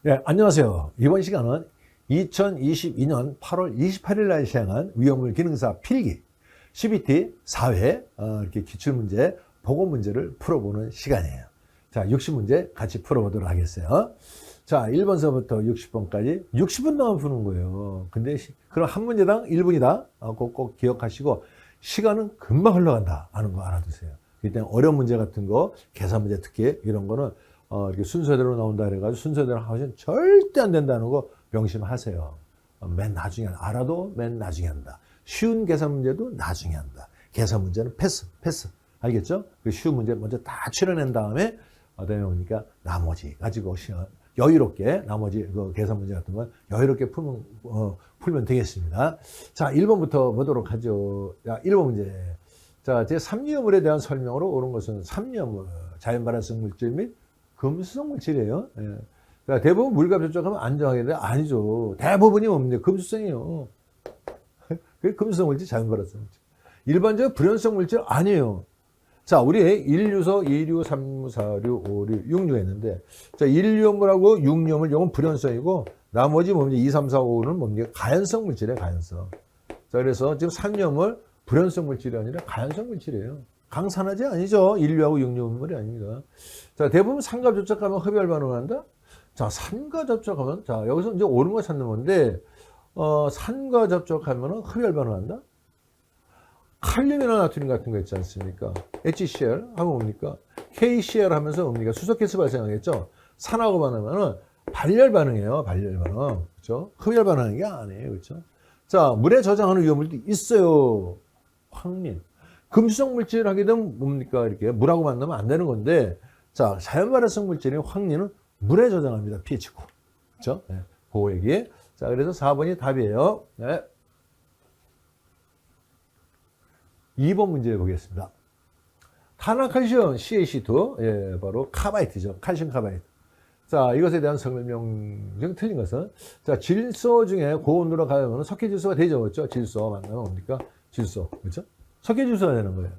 네, 안녕하세요. 이번 시간은 2022년 8월 28일 날 시행한 위험물 기능사 필기 CBT 4회 이렇게 기출문제, 보고문제를 풀어보는 시간이에요. 자, 60문제 같이 풀어보도록 하겠어요. 자, 1번서부터 60번까지 60분 동안 푸는 거예요. 근데 그럼 한 문제당 1분이다. 꼭 기억하시고 시간은 금방 흘러간다 하는 거 알아두세요. 그때 어려운 문제 같은 거, 계산 문제 특히 이런 거는 이렇게 순서대로 나온다 그래가지고 순서대로 하시면 절대 안 된다는 거 명심하세요. 맨 나중에 알아도 맨 나중에 한다. 쉬운 계산 문제도 나중에 한다. 계산 문제는 패스. 알겠죠? 그 쉬운 문제 먼저 다 치러낸 다음에 그다음에 오니까 나머지 가지고 여유롭게 나머지 그 계산 문제 같은 건 여유롭게 풀면 되겠습니다. 자, 1번부터 보도록 하죠. 자, 1번 문제. 자, 제 3유물에 대한 설명으로 옳은 것은 3유물, 자연발화성 물질 및 금수성 물질이에요. 예. 그러니까 대부분 물과 접촉하면 안정하게 돼. 아니죠. 대부분이 뭡니까? 금수성이에요. 그게 금수성 물질, 자연발화성 물질. 일반적인 불연성 물질 아니에요. 자, 우리 1유소, 2류, 3류, 4류, 5류, 6류 했는데, 자, 1유물하고 6유물, 이건 불연성이고, 나머지 뭡니까? 2, 3, 4, 5는 뭡니까? 가연성 물질이에요, 가연성. 자, 그래서 지금 3유물, 불연성 물질이 아니라 가연성 물질이에요. 강산화제 아니죠. 1류하고 6유물이 아닙니다. 자, 대부분 산과 접촉하면 흡열 반응한다? 자, 산과 접촉하면, 자, 여기서 이제 옳은 거 찾는 건데, 산과 접촉하면 흡열 반응한다? 칼륨이나 나트륨 같은 거 있지 않습니까? HCl 하면 뭡니까? KCl 하면서 뭡니까? 수소가스 발생하겠죠? 산하고 반응하면 발열 반응이에요. 발열 반응. 그렇죠? 흡열 반응하는 게 아니에요. 그렇죠? 자, 물에 저장하는 위험물도 있어요. 황린. 금수성 물질 하게 되면 뭡니까? 이렇게 물하고 만나면 안 되는 건데, 자, 자연발화성 물질인 황린은 물에 저장합니다. pH 9. 그렇죠? 네. 그 얘기. 자, 그래서 4번이 답이에요. 네. 2번 문제 보겠습니다. 탄화칼슘 CaC2, 예, 바로 카바이트죠. 칼슘 카바이트. 자, 이것에 대한 설명 중 틀린 것은, 자, 질소 중에 고온으로 가면 석회질소가 되죠. 그렇죠? 질소 만나면 뭡니까? 질소. 그렇죠? 석회질소가 되는 거예요.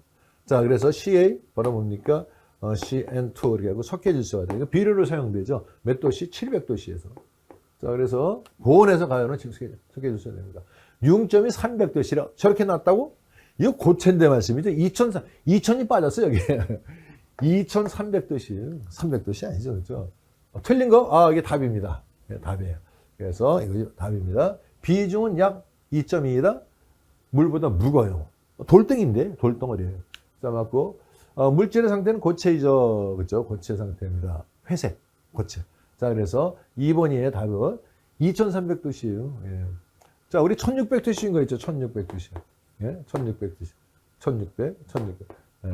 자, 그래서 CA, 바로 뭡니까? CN2 이렇게 하고 석회질소가 되고, 비료로 사용되죠. 몇 도씨? 700도씨에서. 자, 그래서 고온에서 가면은 석회질소가 됩니다. 융점이 300도씨라 저렇게 났다고? 이거 고체인데 말씀이죠. 2000이 빠졌어요, 여기. 2300도씨. 300도씨 아니죠, 그죠? 틀린 거? 이게 답입니다. 네, 답이에요. 그래서 이거 답입니다. 비중은 약 2.2이다. 물보다 무거워요. 돌덩인데, 돌덩어리예요. 자, 맞고, 물질의 상태는 고체이죠. 그죠? 고체 상태입니다. 회색, 고체. 자, 그래서 2번이에요, 답은. 2300도씨예요. 예. 자, 우리 1600도씨인 거 있죠? 1600도씨. 예? 1600도씨. 1600. 예.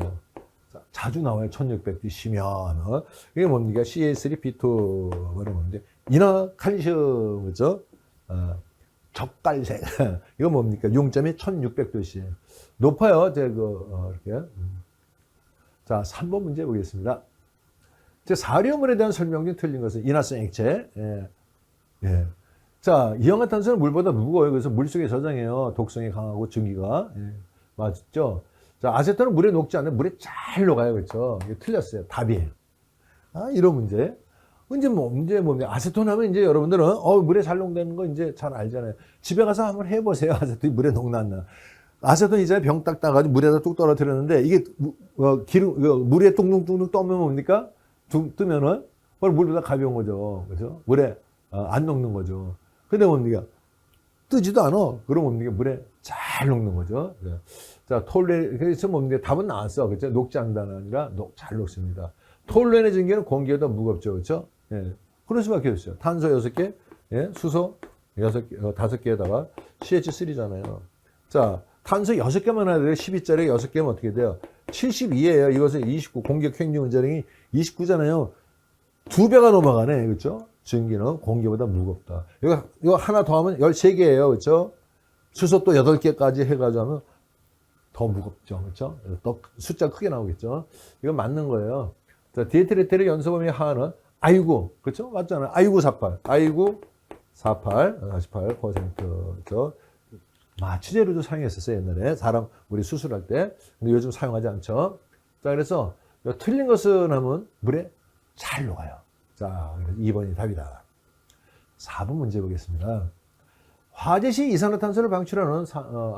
자, 자주 나와요. 1600도씨면. 이게 뭡니까? CA3B2 뭐라고 하는데, 인화 칼슘, 그죠? 적갈색. 이거 뭡니까? 융점이 1600도씨. 높아요. 이렇게. 자, 3번 문제 보겠습니다. 제 사료물에 대한 설명 중 틀린 것은 인화성 액체. 예. 예. 자, 이氧화탄소는 물보다 무거워요. 그래서 물속에 저장해요. 독성이 강하고 증기가. 예. 맞죠? 자, 아세톤은 물에 녹지 않는 물에 잘 녹아요. 그렇죠? 이게 틀렸어요. 답이에요. 이런 문제. 문제 뭡니까? 아세톤 하면 이제 여러분들은, 물에 잘 녹는 거 이제 잘 알잖아요. 집에 가서 한번 해보세요. 아세톤이 물에 녹났나. 아세톤 이제 병 딱 따가지고 물에다 뚝 떨어뜨렸는데, 이게, 물에 뚱뚱뚱 떠면 뭡니까? 뜨면은, 물보다 가벼운 거죠. 그죠? 물에, 안 녹는 거죠. 근데 뭡니까? 뜨지도 않아. 그럼 뭡니까? 물에 잘 녹는 거죠. 자, 그래서 뭡니까? 답은 나왔어. 그죠? 녹지 않는다는 아니라 잘 녹습니다. 톨루엔의 전기는 공기보다 무겁죠. 그렇죠? 예. 그럴 수밖에 없어요. 탄소 6개, 예. 수소 5개에다가 CH3잖아요. 자, 탄소 6개만 해야 돼요. 12짜리 6개면 어떻게 돼요? 72예요. 이것은 29. 공격 행중 원자량이 29잖아요. 2배가 넘어가네. 그렇죠? 전기는 공기보다 무겁다. 이거 하나 더 하면 13개예요. 그렇죠? 수소 또 8개까지 해가지고 하면 더 무겁죠. 그렇죠? 더 숫자 크게 나오겠죠? 이건 맞는 거예요. 자, 디에트레테르 연소범위 하나는 아이구. 그렇죠? 맞잖아요. 아이구 48. 아이구 48. 48%. 그렇죠? 마취제로도 사용했었어요. 옛날에. 우리 수술할 때. 근데 요즘 사용하지 않죠? 자, 그래서 틀린 것은 하면 물에 잘 녹아요. 자, 2번이 답이다. 4번 문제 보겠습니다. 화재 시 이산화탄소를 방출하는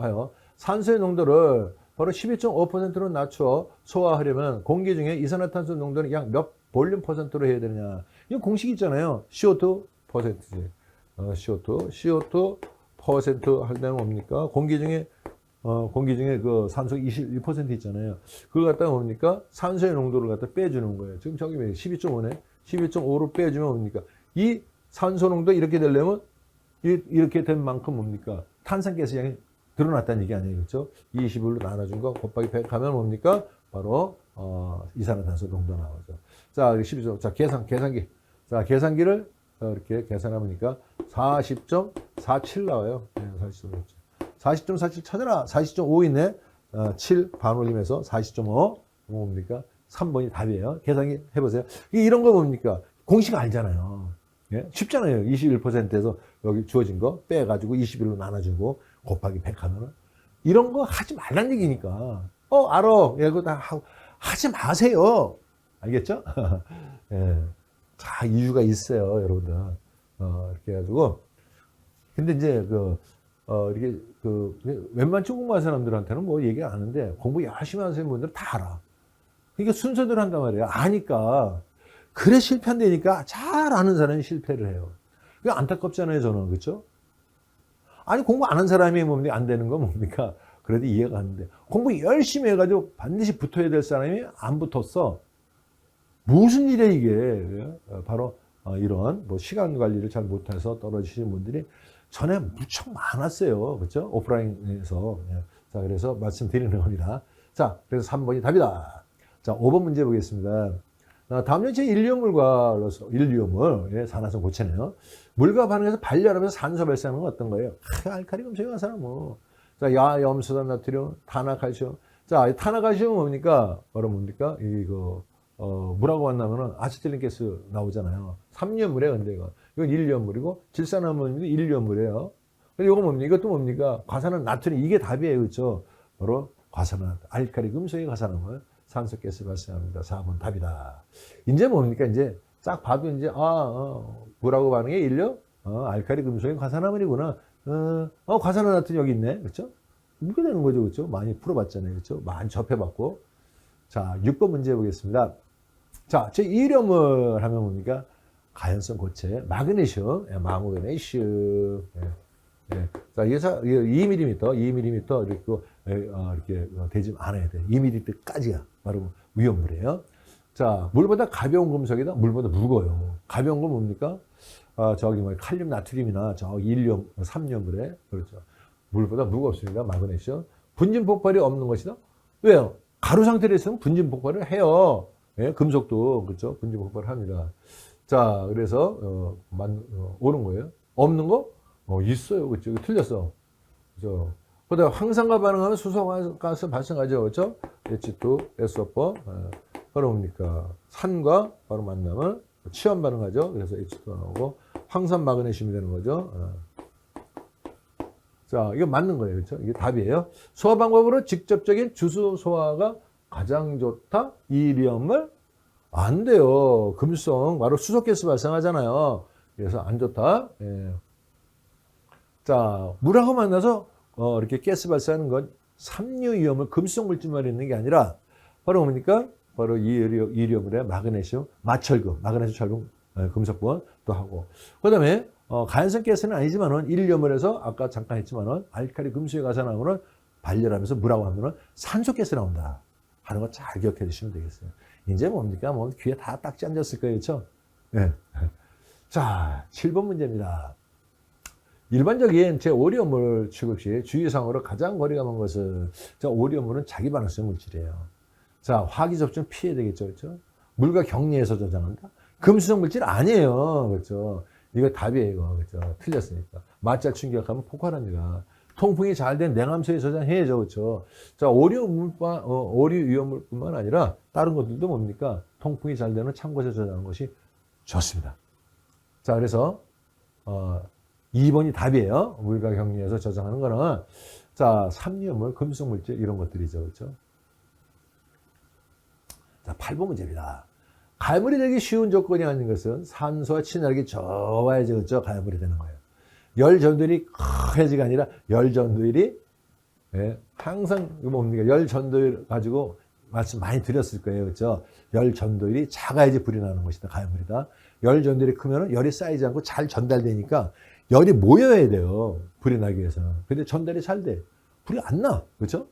하여 산소의 농도를 바로 12.5%로 낮춰 소화하려면 공기 중에 이산화탄소 농도는 약 몇 볼륨 퍼센트로 해야 되느냐. 이 공식이 있잖아요. CO2 퍼센트지. CO2 퍼센트 할 때는 뭡니까? 공기 중에 그 산소 21% 있잖아요. 그걸 갖다가 뭡니까? 산소의 농도를 갖다 빼주는 거예요. 지금 저기 12.5네. 12.5로 빼주면 뭡니까? 이 산소 농도 이렇게 되려면 이렇게 된 만큼 뭡니까? 탄산가스 양이 드러났다는 얘기 아니에요. 그렇죠? 21로 나눠준 거 곱하기 100 하면 뭡니까? 바로 이산화탄소 농도 나오죠. 자, 12점. 자, 계산기. 자, 계산기를 이렇게 계산하니까 40.47 나와요. 네, 40.47 찾아라. 40.5 있네. 7 반올림해서 40.5 뭡니까? 3번이 답이에요. 계산기 해보세요. 이런 거 뭡니까? 공식 알잖아요. 예? 쉽잖아요. 21%에서 여기 주어진 거 빼가지고 21로 나눠주고 곱하기 100 하면은 이런 거 하지 말란 얘기니까. 알아. 이거 다 하지 마세요. 알겠죠? 예. 자, 이유가 있어요, 여러분들. 이렇게 해가지고. 근데 이제 이렇게 웬만치 공부하는 사람들한테는 뭐 얘기 안 하는데 공부 열심히 하는 분들은 다 알아. 그러니까 순서대로 한단 말이에요. 아니까. 그래 실패한다니까 잘 아는 사람이 실패를 해요. 그게 안타깝잖아요, 저는. 그렇죠? 아니, 공부 안 한 사람이 뭡니까? 안 되는 건 뭡니까? 그래도 이해가 가는데. 공부 열심히 해가지고 반드시 붙어야 될 사람이 안 붙었어. 무슨 일이야, 이게. 바로 이런 뭐 시간 관리를 잘 못해서 떨어지시는 분들이 전에 무척 많았어요. 그렇죠? 오프라인에서. 자, 그래서 말씀드리는 겁니다. 자, 그래서 3번이 답이다. 자, 5번 문제 보겠습니다. 다음 년째 인류염을 산화성 고체네요. 물과 반응해서 발열하면서 산소 발생하는 건 어떤 거예요? 알칼리 금속이 가잖아 뭐. 자, 염수단 나트륨, 탄화칼슘. 자, 탄화칼슘은 뭡니까? 바로 뭡니까? 물하고 만나면은 아세틸린 가스 나오잖아요. 3년물이에요, 근데 이건 1년물이고 질산화물도 1년물이에요. 근데 이거 뭡니까? 이것도 뭡니까? 과산화 나트륨 이게 답이에요, 그렇죠? 바로 과산화 알칼리 금속의 과산화물. 산소가스 발생합니다. 4번 답이다. 이제 뭡니까? 이제 딱 봐도 이제, 물하고 반응에 인류, 알칼리 금속의 과산화물이구나. 과산화 나트륨 여기 있네. 그렇죠? 이렇게 되는 거죠. 그렇죠? 많이 풀어봤잖아요. 그렇죠? 많이 접해봤고. 자, 6번 문제 보겠습니다. 자, 제 이름을 하면 뭡니까? 가연성 고체, 마그네슘, 망오네슘. 자, 2mm 이렇게 되지 않아야 돼. 2mm까지야. 바로 위험물이에요. 자, 물보다 가벼운 금속이다. 물보다 무거워요. 가벼운 건 뭡니까? 칼륨, 나트륨이나 3년물에 그렇죠. 물보다 무겁습니다. 마그네슘. 분진 폭발이 없는 것이다. 왜요? 가루 상태로 있으면 분진 폭발을 해요. 예, 금속도 그렇죠. 분진 폭발을 합니다. 자, 그래서 옳은 거예요. 없는 거? 있어요. 그렇죠. 틀렸어. 그렇죠. 그다음 황산과 반응하면 수소가스 발생하죠. 그렇죠? H2, SO4. 바로 뭡니까? 산과 바로 만나면 취한 반응하죠. 그래서 H2가 나오고 황산 마그네슘이 되는 거죠. 자, 이거 맞는 거예요. 그렇죠? 이게 답이에요. 소화 방법으로 직접적인 주수 소화가 가장 좋다? 이리엄물? 안 돼요. 금속, 바로 수소가스 발생하잖아요. 그래서 안 좋다. 예. 자, 물하고 만나서 이렇게 가스 발생하는 건 삼류이염을 금속 물질만 있는 게 아니라 바로 뭡니까? 바로 이리엄물의 마그네슘, 마철금, 마그네슘 철분, 금속분 또 하고. 그 다음에 가연성 가스는 아니지만은 일리엄물에서 아까 잠깐 했지만은 알칼리 금속에 가서 나오는 발열하면서 물하고 하면은 산소가스 나온다 하는 거 잘 기억해 주시면 되겠어요. 이제 뭡니까? 뭐 귀에 다 딱지 앉았을 거예요, 그렇죠? 네. 자, 7번 문제입니다. 일반적인 제5리엄물 취급 시 주의사항으로 가장 거리가 먼 것은 제5리엄물은 자기 반응성 물질이에요. 자, 화기 접촉 피해야 되겠죠, 그렇죠? 물과 격리해서 저장한다. 금수성 물질 아니에요, 그렇죠? 이거 답이에요, 이거 그렇죠? 틀렸으니까. 맞자 충격하면 폭발합니다. 통풍이 잘 된 냉암수에 저장해야죠, 그렇죠? 자, 오류위험물뿐만 아니라 다른 것들도 뭡니까? 통풍이 잘 되는 참곳에 저장하는 것이 좋습니다. 자, 그래서 2번이 답이에요. 물과 격리해서 저장하는 거는 자, 삼리염물, 금속물질 이런 것들이죠, 그렇죠? 자, 8번 문제입니다. 가물이 되기 쉬운 조건이 아닌 것은 산소와 친화력이 좋아야지 그렇죠? 가물이 되는 거예요. 열 전도율이 커야지가 아니라 열 전도율이 항상 뭡니까? 열 전도율 가지고 말씀 많이 드렸을 거예요. 그렇죠? 열 전도율이 작아야지 불이 나는 것이다. 가물이다. 열 전도율이 크면 열이 쌓이지 않고 잘 전달되니까 열이 모여야 돼요. 불이 나기 위해서는. 근데 전달이 잘 돼. 불이 안 나. 그렇죠?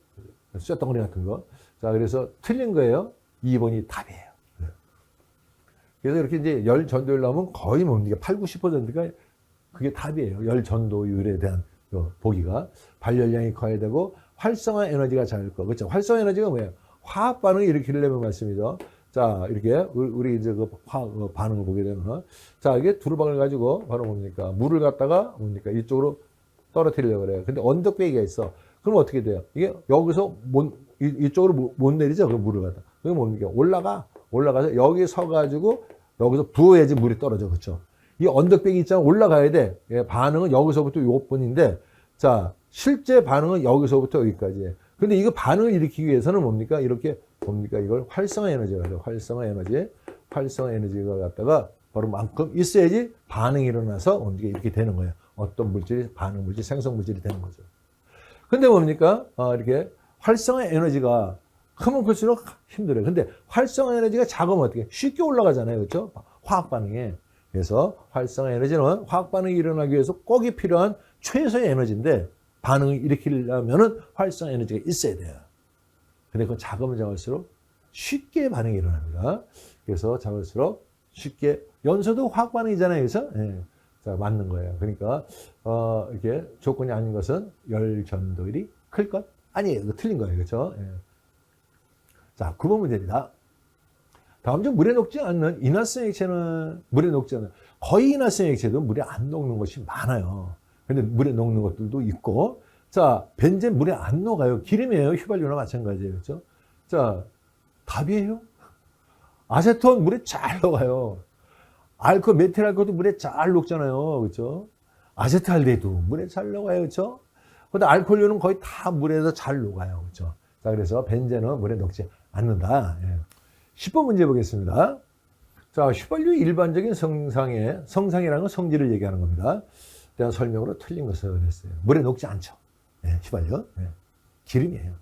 쇳덩어리 같은 거. 자, 그래서 틀린 거예요. 2번이 답이에요. 그래서 이렇게 이제 열 전도율 나오면 거의 뭡니까? 8, 90%가 그게 답이에요. 열 전도율에 대한 보기가. 발열량이 커야 되고 활성화 에너지가 작을 거. 그렇죠? 활성화 에너지가 뭐예요? 화학 반응을 일으키려면 말씀이죠. 자, 이렇게 우리 이제 그 화학 반응을 보게 되면 자, 이게 두루박을 가지고 바로 뭡니까? 물을 갖다가 뭡니까? 이쪽으로 떨어뜨리려고 그래요. 근데 언덕배기가 있어. 그럼 어떻게 돼요? 이게 여기서 이쪽으로 못 내리죠? 그 물을 갖다. 그게 뭡니까? 올라가서 여기 서가지고 여기서 부어야지 물이 떨어져. 그렇죠? 이 언덕배기 있잖아. 올라가야 돼. 예, 반응은 여기서부터 요번인데 자, 실제 반응은 여기서부터 여기까지. 근데 이거 반응을 일으키기 위해서는 뭡니까? 이렇게 뭡니까? 이걸 활성화 에너지가 돼요. 활성화 에너지가 갖다가 바로 만큼 있어야지 반응이 일어나서 뭡니까? 이렇게 되는 거예요. 어떤 물질이 반응 물질, 생성 물질이 되는 거죠. 근데 뭡니까? 이렇게 활성화 에너지가 크면 클수록 힘들어요. 근데 활성화 에너지가 작으면 어떻게? 쉽게 올라가잖아요. 그렇죠? 화학 반응에. 그래서 활성화 에너지는 화학 반응이 일어나기 위해서 꼭이 필요한 최소의 에너지인데 반응을 일으키려면은 활성화 에너지가 있어야 돼요. 근데 그건 작으면 작을수록 쉽게 반응이 일어납니다. 그래서 작을수록 쉽게 연소도 화학 반응이잖아요. 그래서 자, 맞는 거예요. 그러니까 이렇게 조건이 아닌 것은 열 전도율이 클 것 아니에요. 이거 틀린 거예요. 그렇죠? 자, 9번 문제입니다. 다음 중 물에 녹지 않는 인화성 액체는 물에 녹지 않는 거의 인화성 액체도 물에 안 녹는 것이 많아요. 근데 물에 녹는 것들도 있고 자, 벤젠 물에 안 녹아요. 기름이에요. 휘발유나 마찬가지예요. 그렇죠? 자, 답이에요. 아세톤 물에 잘 녹아요. 알코올, 메틸 알코올도 물에 잘 녹잖아요. 그렇죠? 아세트알데히도 물에 잘 녹아요. 그렇죠? 근데 알코올류는 거의 다 물에서 잘 녹아요. 그렇죠? 자, 그래서 벤젠은 물에 녹지 않는다. 10번 문제 보겠습니다. 자, 휘발유 일반적인 성상이라는 건 성질을 얘기하는 겁니다. 대한 설명으로 틀린 것을 했어요. 물에 녹지 않죠. 휘발유. 기름이에요.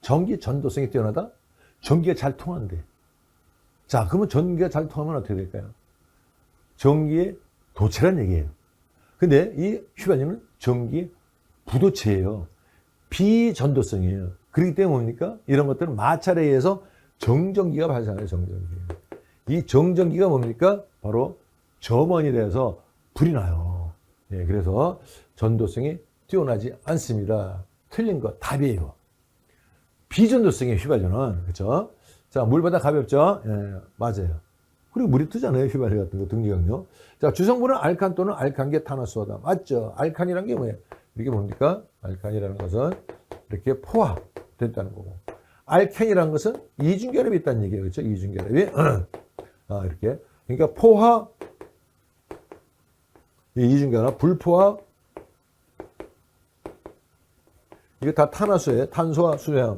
전기 전도성이 뛰어나다? 전기가 잘 통한대. 자, 그러면 전기가 잘 통하면 어떻게 될까요? 전기의 도체란 얘기예요. 근데 이 휘발유는 전기의 부도체예요. 비전도성이에요. 그렇기 때문에 뭡니까? 이런 것들은 마찰에 의해서 정전기가 발생해요. 정전기. 이 정전기가 뭡니까? 바로 점원이 돼서 불이 나요. 그래서 전도성이 뛰어나지 않습니다. 틀린 거 답이에요. 비전도성의 휘발유는 그렇죠? 자, 물보다 가볍죠? 맞아요. 그리고 물이 뜨잖아요. 휘발유 같은 거 등유경유. 자, 주성분은 알칸 또는 알칸계 탄화수소다. 맞죠? 알칸이란 게 뭐예요? 이게 뭡니까? 알칸이라는 것은 이렇게 포화됐다는 거고. 알켄이라는 것은 이중결합이 있다는 얘기예요. 그렇죠? 이중결합이. 이렇게. 그러니까 포화, 이중결합, 불포화, 이게 다 탄화수에, 탄소와 수소야.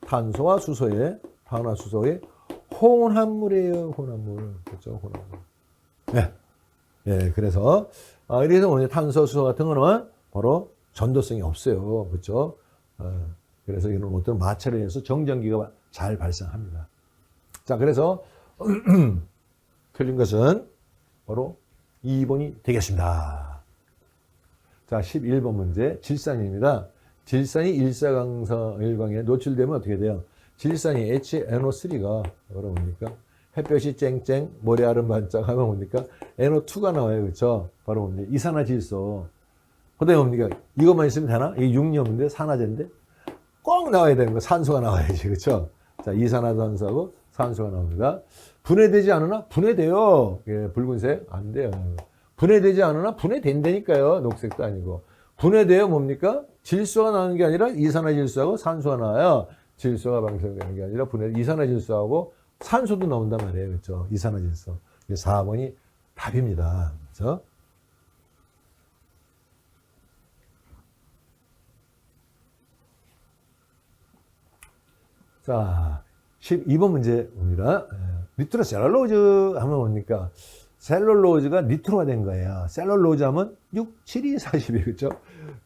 탄소와 수소의 혼합물이에요. 혼합물. 그렇죠? 혼합물. 그래서, 이래서 오늘 탄소, 수소 같은 거는 바로 전도성이 없어요. 그렇죠? 그래서 이런 것들은 마찰에 의해서 정전기가 잘 발생합니다. 자, 그래서 틀린 것은 바로 2번이 되겠습니다. 자, 11번 문제 질산입니다. 질산이 일사광에 노출되면 어떻게 돼요? 질산이 HNO3가 뭐라 뭡니까? 햇볕이 쨍쨍, 모래알은 반짝하면 뭡니까? NO2가 나와요. 그렇죠? 바로 뭡니까? 이산화질소. 그다음에 뭡니까? 이것만 있으면 되나? 이게 육염인데 산화제인데 꼭 나와야 되는 거 산소가 나와야지. 그렇죠? 자, 이산화탄소하고 산소가 나옵니다. 분해되지 않으나 분해돼요. 붉은색 안 돼요. 분해되지 않으나 분해된다니까요. 녹색도 아니고. 분해돼요. 뭡니까? 질소가 나오는 게 아니라 이산화질소하고 산소가 나와요. 질소가 방출되는 게 아니라 이산화질소하고 산소도 나온단 말이에요. 그렇죠? 이산화질소. 4번이 답입니다. 그렇죠? 자, 12번 문제입니다. 니트로셀룰로즈 하면 뭡니까? 셀룰로즈가 니트로가 된 거예요. 셀룰로즈 하면 6, 7, 2, 42, 그죠?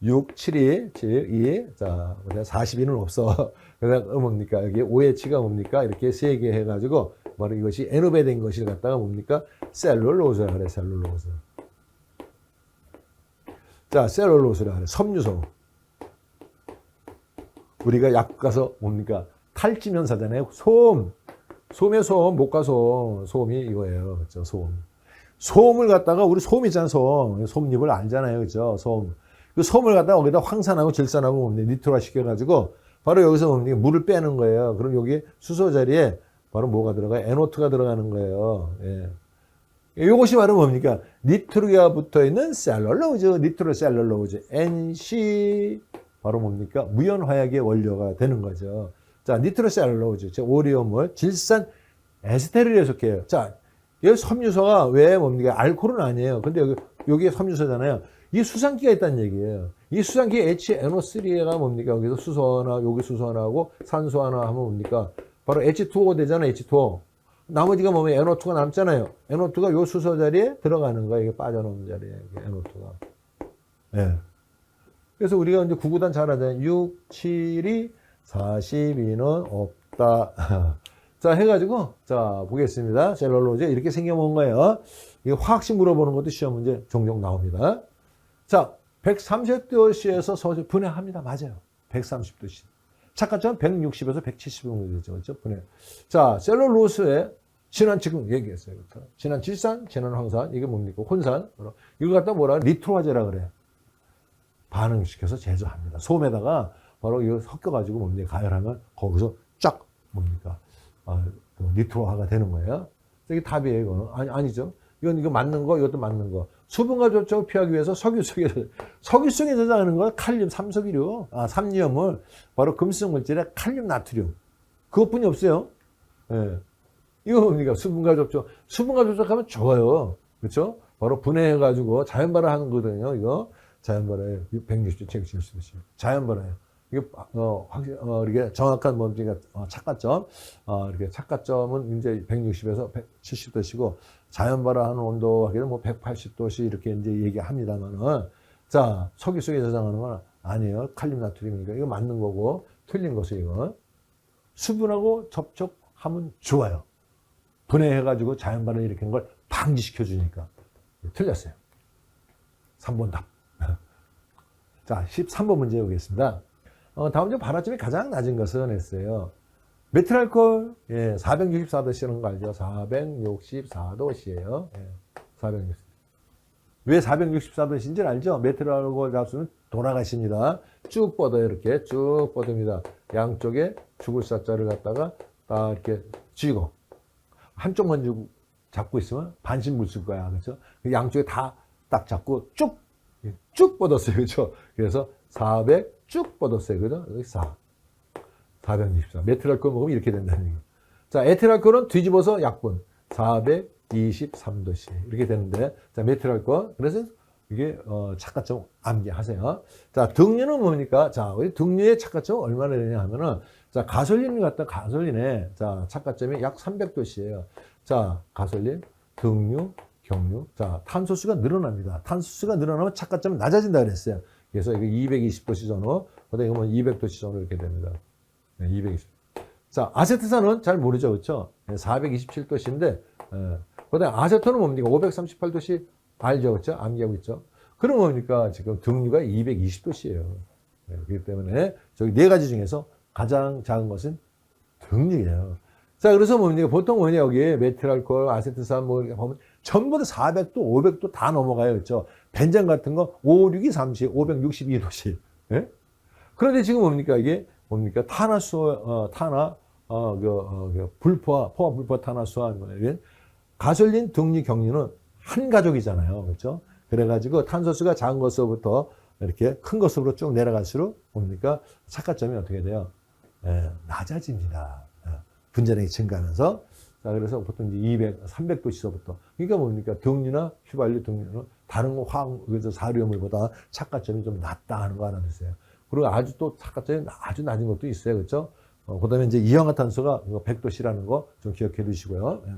6, 7, 2, 7, 2. 자, 42는 없어. 그래서 뭡니까? 여기 OH가 뭡니까? 이렇게 세 개 해가지고, 바로 이것이 N업에 된 것을 갖다가 뭡니까? 셀룰로즈라 그래, 셀룰로즈. 자, 셀룰로즈라 그래. 섬유소. 우리가 약 가서 뭡니까? 탈지면사잖아요. 소음. 소음의 소음, 목가소음. 소음이 이거예요. 그죠? 소음. 소음을 갖다가, 우리 소음 있잖아요. 소음. 소음잎을 알잖아요. 그죠? 소음. 그 소음을 갖다가 거기다 황산하고 질산하고 뭡니까? 니트로화 시켜가지고, 바로 여기서 뭡니까? 물을 빼는 거예요. 그럼 여기 수소 자리에 바로 뭐가 들어가요? NO2가 들어가는 거예요. 예. 이것이 바로 뭡니까? 니트로가 붙어 있는 셀룰로즈, 니트로셀룰로즈, NC, 바로 뭡니까? 무연화약의 원료가 되는 거죠. 자, 니트로셀룰로즈, 즉 오리오물, 질산 에스테르에 속해요. 자, 여기 섬유소가 왜 뭡니까? 알코올은 아니에요. 근데 여기에 섬유소잖아요. 이 수산기가 있다는 얘기예요. 이 수산기 HNO3가 뭡니까? 여기서 수소 하나, 여기 수소 하나하고 산소 하나 하면 뭡니까? 바로 H2O 되잖아요, H2O. 나머지가 뭐면 NO2가 남잖아요. NO2가 요 수소 자리에 들어가는 거예요. 이게 빠져나오는 자리에, NO2가. 예. 그래서 우리가 이제 구구단 잘 하잖아요. 6, 7이 42는 없다. 자, 해가지고, 자, 보겠습니다. 셀룰로즈 이렇게 생겨본 거예요. 이게 화학식 물어보는 것도 시험 문제 종종 나옵니다. 자, 130도씨에서 서술 분해합니다. 맞아요. 130도씨. 착각점 160에서 170 정도 되죠. 그렇죠? 분해. 자, 셀룰로스의 진한 지금 얘기했어요. 그렇죠? 진한 질산, 진한 황산, 이게 뭡니까? 혼산. 이거 갖다 뭐라? 니트로아제라 그래. 반응시켜서 제조합니다. 소음에다가 바로 이거 섞여가지고 뭡니까? 가열하면 거기서 쫙 뭡니까? 니트로화가 되는 거예요. 이게 답이에요, 이거는. 아니죠. 이거 맞는 거, 이것도 맞는 거. 수분과 접촉을 피하기 위해서 석유 속에 저장하는 거 칼륨, 삼석유류, 삼리염을 바로 금속 물질의 칼륨, 나트륨. 그것뿐이 없어요. 예. 이거 뭡니까? 수분과 접촉하면 좋아요. 그렇죠? 바로 분해해가지고 자연발화하는 거거든요. 이거 자연발화예요. 160도, 170도. 자연발화예요. 이게 이렇게 정확한 뭡니까? 착가점. 이렇게 착가점은 이제 160에서 170도시고 자연발화하는 온도 하기는 뭐 180도씨 이렇게 이제 얘기합니다만은, 자, 석유 속에 저장하는 건 아니에요. 칼륨, 나트륨이니까 이거 맞는 거고, 틀린 것이 이거. 수분하고 접촉하면 좋아요. 분해해가지고 자연발화 일으키는 걸 방지시켜 주니까. 틀렸어요. 3번 답. 자, 13번 문제 보겠습니다. 다음 중 발화점이 가장 낮은 것은 했어요. 메틸알코올, 예, 464도씨라는 거 알죠? 464도씨예요. 예, 460. 왜 464도씨인지 알죠? 메틸알코올 잡수는 돌아가십니다. 쭉 뻗어요. 이렇게 쭉 뻗습니다. 양쪽에 죽을 사자를 갖다가 딱 이렇게 쥐고, 한쪽만 잡고 있으면 반신불 쓸 거야. 그렇죠? 양쪽에 다 딱 잡고 쭉 뻗었어요. 그렇죠? 그래서 400 쭉 뻗었어요. 그죠? 여기 464. 메틸알코올 먹으면 이렇게 된다는 얘기예요. 자, 에틸알코올은 뒤집어서 약분. 423도씨. 이렇게 되는데, 자, 메틸알코올. 그래서 이게, 착가점 암기하세요. 자, 등류는 뭡니까? 자, 우리 등류의 착가점 얼마나 되냐 하면은, 자, 가솔린을 갖다 가솔린에, 자, 착가점이 약 300도씨예요. 자, 가솔린, 등류, 경류. 자, 탄소수가 늘어납니다. 탄소수가 늘어나면 착가점이 낮아진다 그랬어요. 그래서 이거 220도씨 전후, 그다음에 이거 뭐 200도씨 전후 이렇게 됩니다. 네, 220. 자, 아세트산은 잘 모르죠, 그렇죠? 427도씨인데, 그다음에 아세톤은 뭡니까? 538도씨 알죠, 그렇죠? 암기하고 있죠. 그럼 뭡니까? 지금 등류가 220도씨예요. 네, 그렇기 때문에 저기 네 가지 중에서 가장 작은 것은 등류예요. 자, 그래서 뭡니까? 보통 뭐냐, 여기 메틸알코올, 아세트산 뭐 보면 전부 다 400도, 500도 다 넘어가요, 그렇죠? 벤젠 같은 거 5, 6이 30, 562도씨. 예? 그런데 지금 뭡니까? 이게 뭡니까? 불포화, 불포화 탄화수화, 가솔린, 등류, 경류는 한 가족이잖아요. 그렇죠? 그래가지고 탄소수가 작은 것으로부터 이렇게 큰 것으로 쭉 내려갈수록 뭡니까? 착가점이 어떻게 돼요? 예, 낮아집니다. 분자량이 증가하면서. 자, 그래서 보통 이제 200, 300도씨서부터. 그러니까 뭡니까? 등류나 휘발유 등류는 다른 그래서 사료물보다 착가점이 좀 낮다 하는 거 하나 있어요. 그리고 아주 또 착가점이 아주 낮은 것도 있어요. 그렇죠? 그다음에 이제 이氧화탄소가 100도씨라는 거 좀 기억해 두시고요. 예.